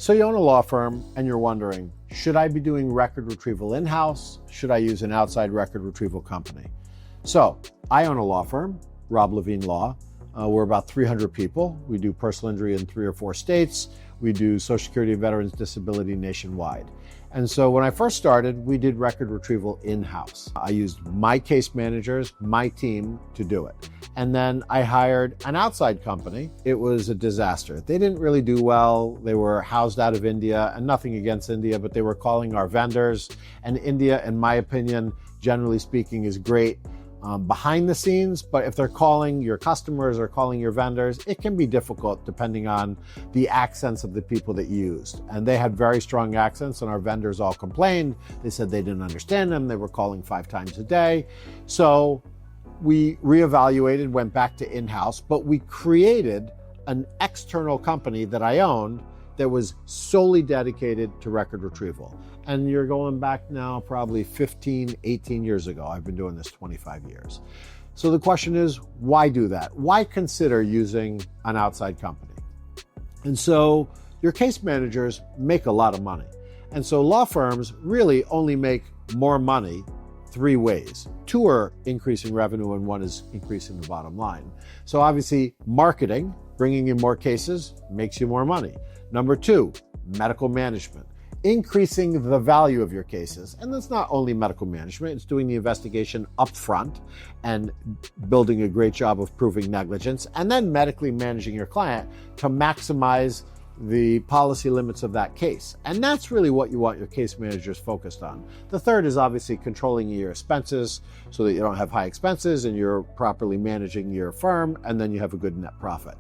So you own a law firm and you're wondering, should I be doing record retrieval in-house? Should I use an outside record retrieval company? So I own a law firm, Rob Levine Law. We're about 300 people. We do personal injury in 3 or 4 states. We do Social Security and Veterans Disability nationwide. And so when I first started, we did record retrieval in-house. I used my case managers, my team to do it. And then I hired an outside company. It was a disaster. They didn't really do well. They were housed out of India, and nothing against India, but they were calling our vendors. And India, in my opinion, generally speaking, is great behind the scenes, but if they're calling your customers or calling your vendors, it can be difficult depending on the accents of the people that you used. And they had very strong accents, and our vendors all complained. They said they didn't understand them. They were calling 5 times a day. So we reevaluated, went back to in-house, but we created an external company that I owned that was solely dedicated to record retrieval. And you're going back now probably 15, 18 years ago. I've been doing this 25 years. So the question is, why do that? Why consider using an outside company? And so your case managers make a lot of money. And so law firms really only make more money 3 ways. 2 are increasing revenue and 1 is increasing the bottom line. So obviously marketing, bringing in more cases, makes you more money. Number 2, medical management, increasing the value of your cases. And that's not only medical management, it's doing the investigation up front and building a great job of proving negligence, and then medically managing your client to maximize the policy limits of that case. And that's really what you want your case managers focused on. The third is obviously controlling your expenses so that you don't have high expenses and you're properly managing your firm, and then you have a good net profit.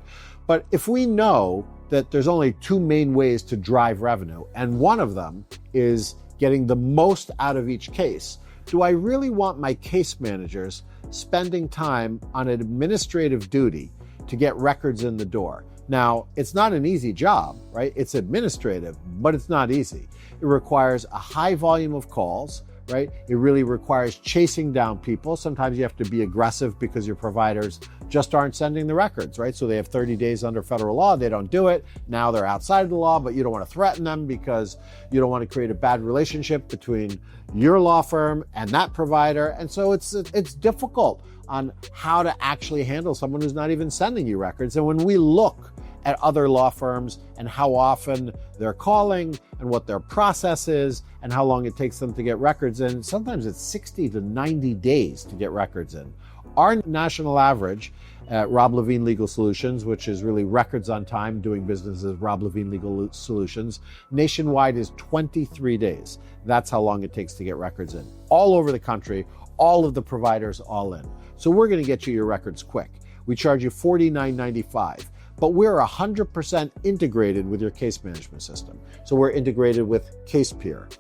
But if we know that there's only 2 main ways to drive revenue, and one of them is getting the most out of each case, do I really want my case managers spending time on an administrative duty to get records in the door? Now, it's not an easy job, right? It's administrative, but it's not easy. It requires a high volume of calls, right? It really requires chasing down people. Sometimes you have to be aggressive because your providers just aren't sending the records, right? So they have 30 days under federal law. They don't do it. Now they're outside of the law, but you don't want to threaten them because you don't want to create a bad relationship between your law firm and that provider. And so it's difficult on how to actually handle someone who's not even sending you records. And when we look at other law firms and how often they're calling and what their process is and how long it takes them to get records in, sometimes it's 60 to 90 days to get records in. Our national average at Rob Levine Legal Solutions, which is really records on time, doing business as Rob Levine Legal Solutions, nationwide is 23 days. That's how long it takes to get records in. All over the country, all of the providers all in. So we're going to get you your records quick. We charge you $49.95. But we're 100% integrated with your case management system. So we're integrated with CasePeer,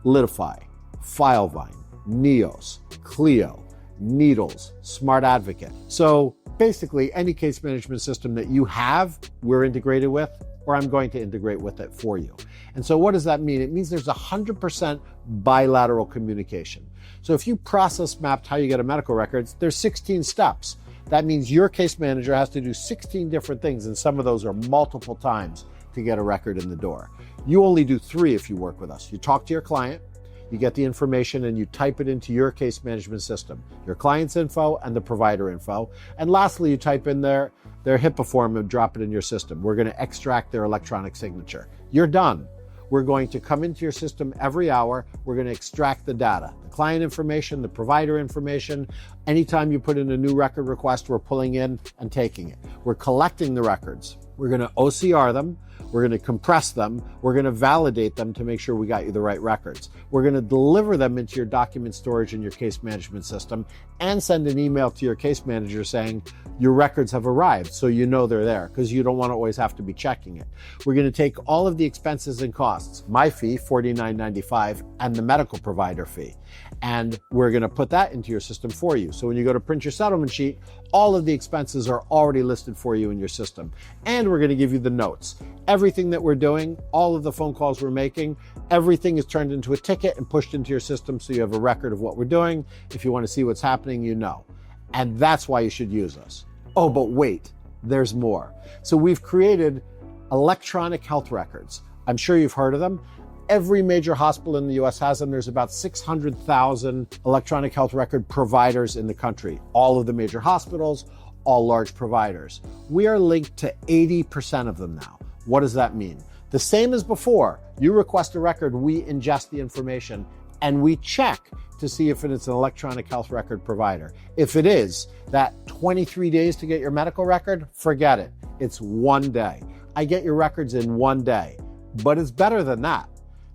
Litify, Filevine, Neos, Clio, Needles, Smart Advocate. So basically any case management system that you have, we're integrated with, or I'm going to integrate with it for you. And so what does that mean? It means there's 100% bilateral communication. So if you process mapped how you get a medical records, there's 16 steps. That means your case manager has to do 16 different things, and some of those are multiple times to get a record in the door. You only do 3 if you work with us. You talk to your client, you get the information, and you type it into your case management system, your client's info and the provider info. And lastly, you type in their HIPAA form and drop it in your system. We're going to extract their electronic signature. You're done. We're going to come into your system every hour. We're going to extract the data, the client information, the provider information. Anytime you put in a new record request, we're pulling in and taking it. We're collecting the records. We're going to OCR them. We're going to compress them. We're going to validate them to make sure we got you the right records. We're going to deliver them into your document storage in your case management system and send an email to your case manager saying your records have arrived, so you know they're there, because you don't want to always have to be checking it. We're going to take all of the expenses and costs, my fee, $49.95, and the medical provider fee, and we're going to put that into your system for you. So when you go to print your settlement sheet, all of the expenses are already listed for you in your system. And we're going to give you the notes. Everything that we're doing, all of the phone calls we're making, everything is turned into a ticket and pushed into your system so you have a record of what we're doing. If you want to see what's happening, you know. And that's why you should use us. Oh, but wait, there's more. So we've created electronic health records, I'm sure you've heard of them. Every major hospital in the US has them. There's about 600,000 electronic health record providers in the country. All of the major hospitals, all large providers. We are linked to 80% of them now. What does that mean? The same as before. You request a record, we ingest the information, and we check to see if it's an electronic health record provider. If it is, that 23 days to get your medical record, forget it. It's 1 day. I get your records in 1 day, but it's better than that.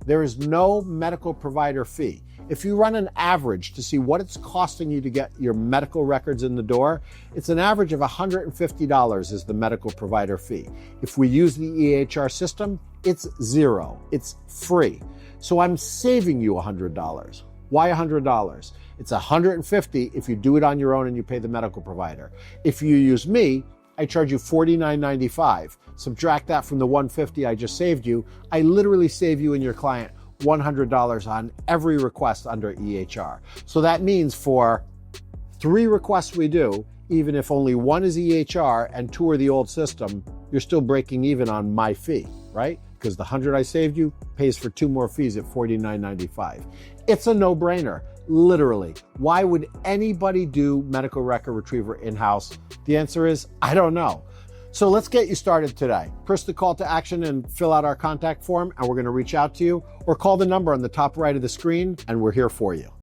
There is no medical provider fee. If you run an average to see what it's costing you to get your medical records in the door, it's an average of $150 is the medical provider fee. If we use the EHR system, it's zero. It's free. So I'm saving you $100. Why $100? It's $150 if you do it on your own and you pay the medical provider. If you use me, I charge you $49.95. Subtract that from the $150 I just saved you. I literally save you and your client $100 on every request under EHR. So that means for 3 requests we do, even if only 1 is EHR and 2 are the old system, you're still breaking even on my fee, right? Because the $100 I saved you pays for 2 more fees at $49.95. It's a no-brainer, literally. Why would anybody do medical record retrieval in-house? The answer is, I don't know. So let's get you started today. Press the call to action and fill out our contact form, and we're going to reach out to you, or call the number on the top right of the screen, and we're here for you.